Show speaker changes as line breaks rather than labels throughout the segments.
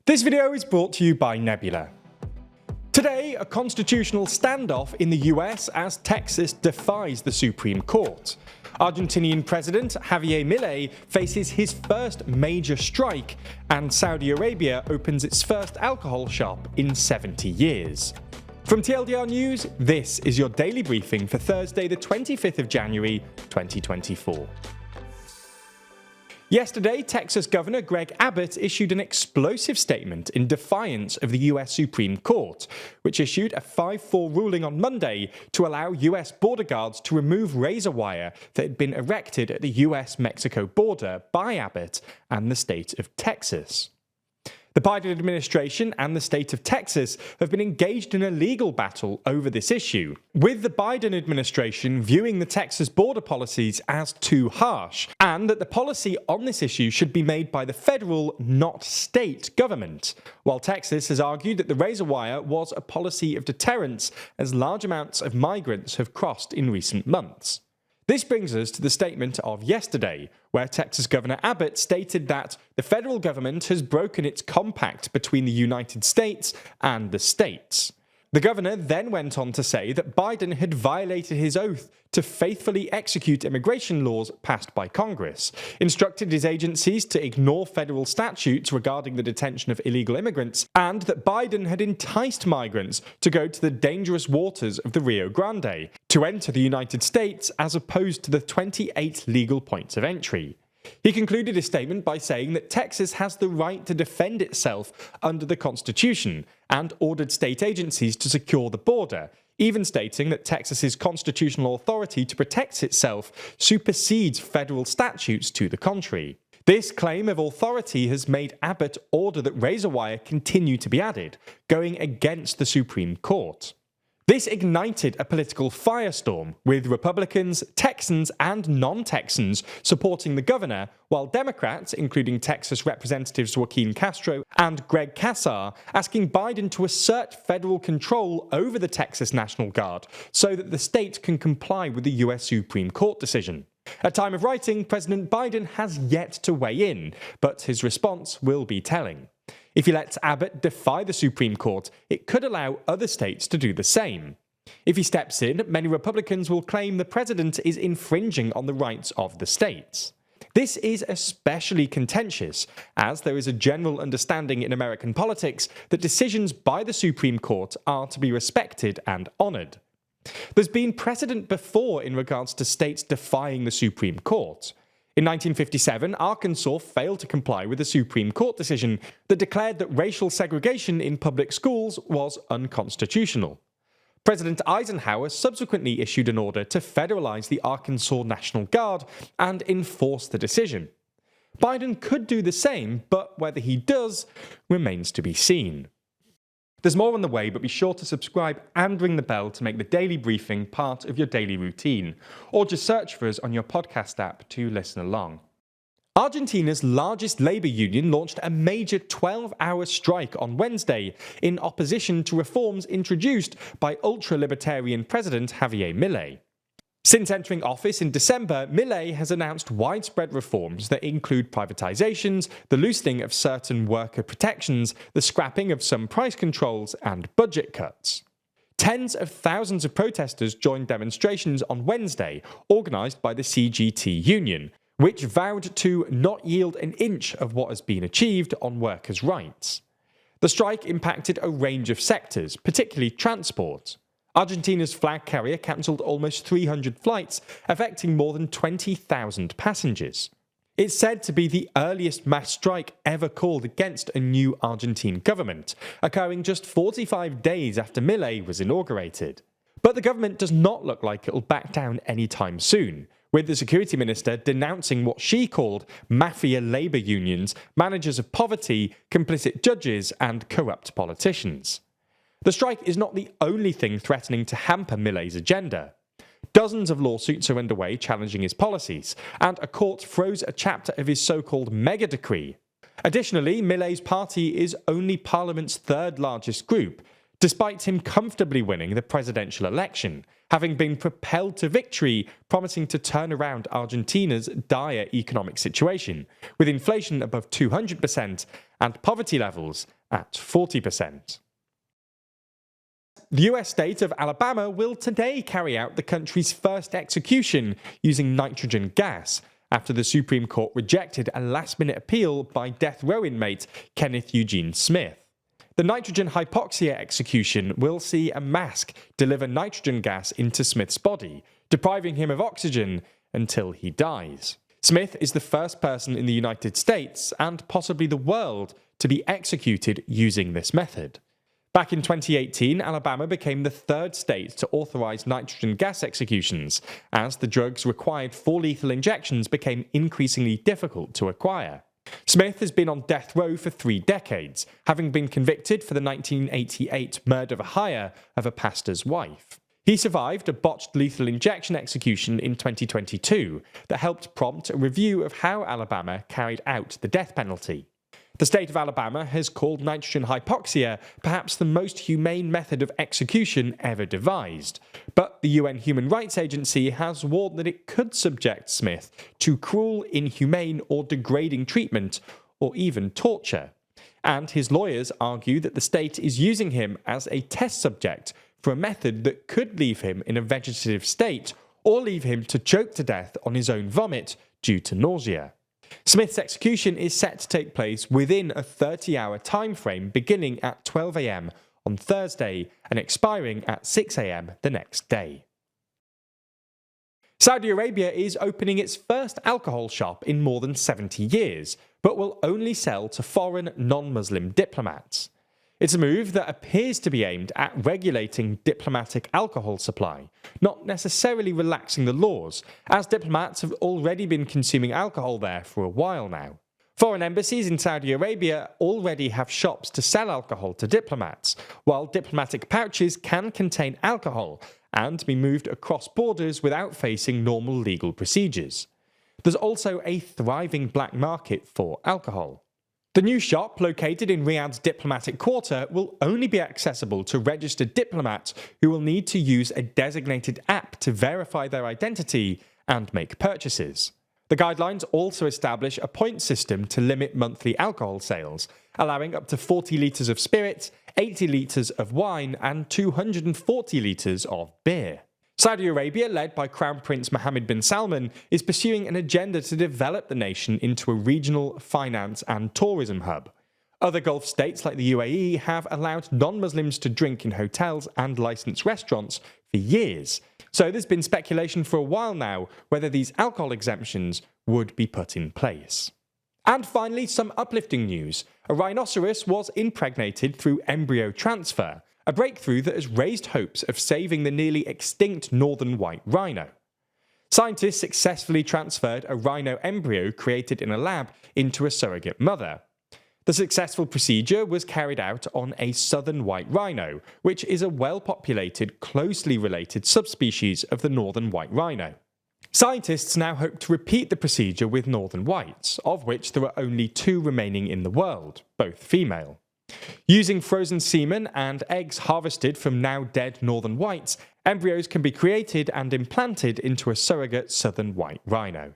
This video is brought to you by Nebula. Today, a constitutional standoff in the US as Texas defies the Supreme Court. Argentinian President Javier Milei faces his first major strike, and Saudi Arabia opens its first alcohol shop in 70 years. From TLDR News, this is your daily briefing for Thursday, the 25th of January, 2024. Yesterday, Texas Governor Greg Abbott issued an explosive statement in defiance of the US Supreme Court, which issued a 5-4 ruling on Monday to allow US border guards to remove razor wire that had been erected at the US-Mexico border by Abbott and the state of Texas. The Biden administration and the state of Texas have been engaged in a legal battle over this issue, with the Biden administration viewing the Texas border policies as too harsh, and that the policy on this issue should be made by the federal, not state government, while Texas has argued that the razor wire was a policy of deterrence as large amounts of migrants have crossed in recent months. This brings us to the statement of yesterday, where Texas Governor Abbott stated that the federal government has broken its compact between the United States and the states. The governor then went on to say that Biden had violated his oath to faithfully execute immigration laws passed by Congress, instructed his agencies to ignore federal statutes regarding the detention of illegal immigrants, and that Biden had enticed migrants to go to the dangerous waters of the Rio Grande to enter the United States as opposed to the 28 legal points of entry. He concluded his statement by saying that Texas has the right to defend itself under the Constitution and ordered state agencies to secure the border, even stating that Texas's constitutional authority to protect itself supersedes federal statutes to the contrary. This claim of authority has made Abbott order that razor wire continue to be added, going against the Supreme Court. This ignited a political firestorm, with Republicans, Texans, and non-Texans supporting the governor, while Democrats, including Texas Representatives Joaquin Castro and Greg Casar, asking Biden to assert federal control over the Texas National Guard so that the state can comply with the US Supreme Court decision. At time of writing, President Biden has yet to weigh in, but his response will be telling. If he lets Abbott defy the Supreme Court, it could allow other states to do the same. If he steps in, many Republicans will claim the president is infringing on the rights of the states. This is especially contentious, as there is a general understanding in American politics that decisions by the Supreme Court are to be respected and honoured. There's been precedent before in regards to states defying the Supreme Court. In 1957, Arkansas failed to comply with a Supreme Court decision that declared that racial segregation in public schools was unconstitutional. President Eisenhower subsequently issued an order to federalize the Arkansas National Guard and enforce the decision. Biden could do the same, but whether he does remains to be seen. There's more on the way, but be sure to subscribe and ring the bell to make the daily briefing part of your daily routine, or just search for us on your podcast app to listen along. Argentina's largest labour union launched a major 12-hour strike on Wednesday in opposition to reforms introduced by ultra-libertarian President Javier Milei. Since entering office in December, Milei has announced widespread reforms that include privatizations, the loosening of certain worker protections, the scrapping of some price controls, and budget cuts. Tens of thousands of protesters joined demonstrations on Wednesday, organised by the CGT union, which vowed to not yield an inch of what has been achieved on workers' rights. The strike impacted a range of sectors, particularly transport. Argentina's flag carrier cancelled almost 300 flights, affecting more than 20,000 passengers. It's said to be the earliest mass strike ever called against a new Argentine government, occurring just 45 days after Milei was inaugurated. But the government does not look like it'll back down anytime soon, with the security minister denouncing what she called mafia labour unions, managers of poverty, complicit judges, and corrupt politicians. The strike is not the only thing threatening to hamper Milei's agenda. Dozens of lawsuits are underway challenging his policies, and a court froze a chapter of his so-called mega decree. Additionally, Milei's party is only Parliament's third largest group. despite him comfortably winning the presidential election, having been propelled to victory, promising to turn around Argentina's dire economic situation, with inflation above 200% and poverty levels at 40%. The US state of Alabama will today carry out the country's first execution using nitrogen gas, after the Supreme Court rejected a last-minute appeal by death row inmate Kenneth Eugene Smith. The nitrogen hypoxia execution will see a mask deliver nitrogen gas into Smith's body, depriving him of oxygen until he dies. Smith is the first person in the United States, and possibly the world, to be executed using this method. Back in 2018, Alabama became the third state to authorize nitrogen gas executions, as the drugs required for lethal injections became increasingly difficult to acquire. Smith has been on death row for 3 decades, having been convicted for the 1988 murder for hire of a pastor's wife. He survived a botched lethal injection execution in 2022 that helped prompt a review of how Alabama carried out the death penalty. The state of Alabama has called nitrogen hypoxia perhaps the most humane method of execution ever devised, but the UN Human Rights Agency has warned that it could subject Smith to cruel, inhumane or degrading treatment, or even torture. And his lawyers argue that the state is using him as a test subject for a method that could leave him in a vegetative state, or leave him to choke to death on his own vomit due to nausea. Smith's execution is set to take place within a 30-hour time frame beginning at 12 a.m. on Thursday and expiring at 6 a.m. the next day. Saudi Arabia is opening its first alcohol shop in more than 70 years, but will only sell to foreign non-Muslim diplomats. It's a move that appears to be aimed at regulating diplomatic alcohol supply, not necessarily relaxing the laws, as diplomats have already been consuming alcohol there for a while now. Foreign embassies in Saudi Arabia already have shops to sell alcohol to diplomats, while diplomatic pouches can contain alcohol and be moved across borders without facing normal legal procedures. There's also a thriving black market for alcohol. The new shop, located in Riyadh's diplomatic quarter, will only be accessible to registered diplomats who will need to use a designated app to verify their identity and make purchases. The guidelines also establish a point system to limit monthly alcohol sales, allowing up to 40 litres of spirits, 80 litres of wine and 240 litres of beer. Saudi Arabia, led by Crown Prince Mohammed bin Salman, is pursuing an agenda to develop the nation into a regional finance and tourism hub. Other Gulf states like the UAE have allowed non-Muslims to drink in hotels and licensed restaurants for years, so there's been speculation for a while now whether these alcohol exemptions would be put in place. And finally, some uplifting news. A rhinoceros was impregnated through embryo transfer, a breakthrough that has raised hopes of saving the nearly extinct northern white rhino. Scientists successfully transferred a rhino embryo created in a lab into a surrogate mother. The successful procedure was carried out on a southern white rhino, which is a well-populated, closely related subspecies of the northern white rhino. Scientists now hope to repeat the procedure with northern whites, of which there are only 2 remaining in the world, both female. Using frozen semen and eggs harvested from now dead northern whites, embryos can be created and implanted into a surrogate southern white rhino.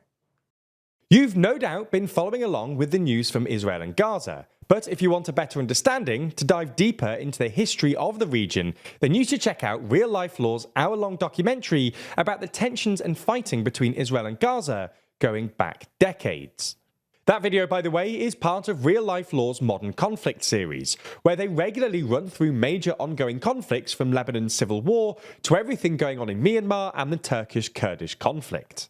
You've no doubt been following along with the news from Israel and Gaza, but if you want a better understanding, to dive deeper into the history of the region, then you should check out Real Life Law's hour-long documentary about the tensions and fighting between Israel and Gaza going back decades. That video, by the way, is part of Real Life Law's Modern Conflict series, where they regularly run through major ongoing conflicts from Lebanon's civil war to everything going on in Myanmar and the Turkish-Kurdish conflict.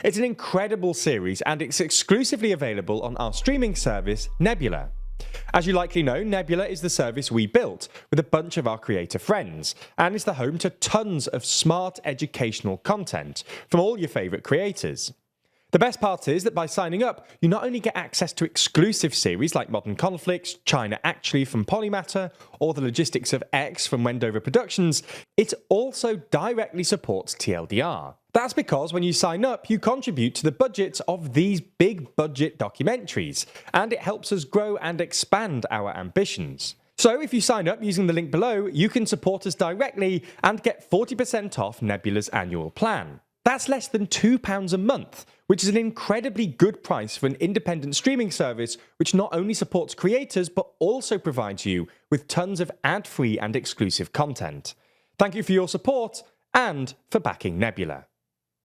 It's an incredible series, and it's exclusively available on our streaming service, Nebula. As you likely know, Nebula is the service we built with a bunch of our creator friends, and is the home to tons of smart educational content from all your favourite creators. The best part is that by signing up, you not only get access to exclusive series like Modern Conflicts, China Actually from Polymatter, or The Logistics of X from Wendover Productions, it also directly supports TLDR. That's because when you sign up, you contribute to the budget of these big budget documentaries, and it helps us grow and expand our ambitions. So if you sign up using the link below, you can support us directly and get 40% off Nebula's annual plan. That's less than £2 a month, which is an incredibly good price for an independent streaming service which not only supports creators but also provides you with tons of ad-free and exclusive content. Thank you for your support and for backing Nebula.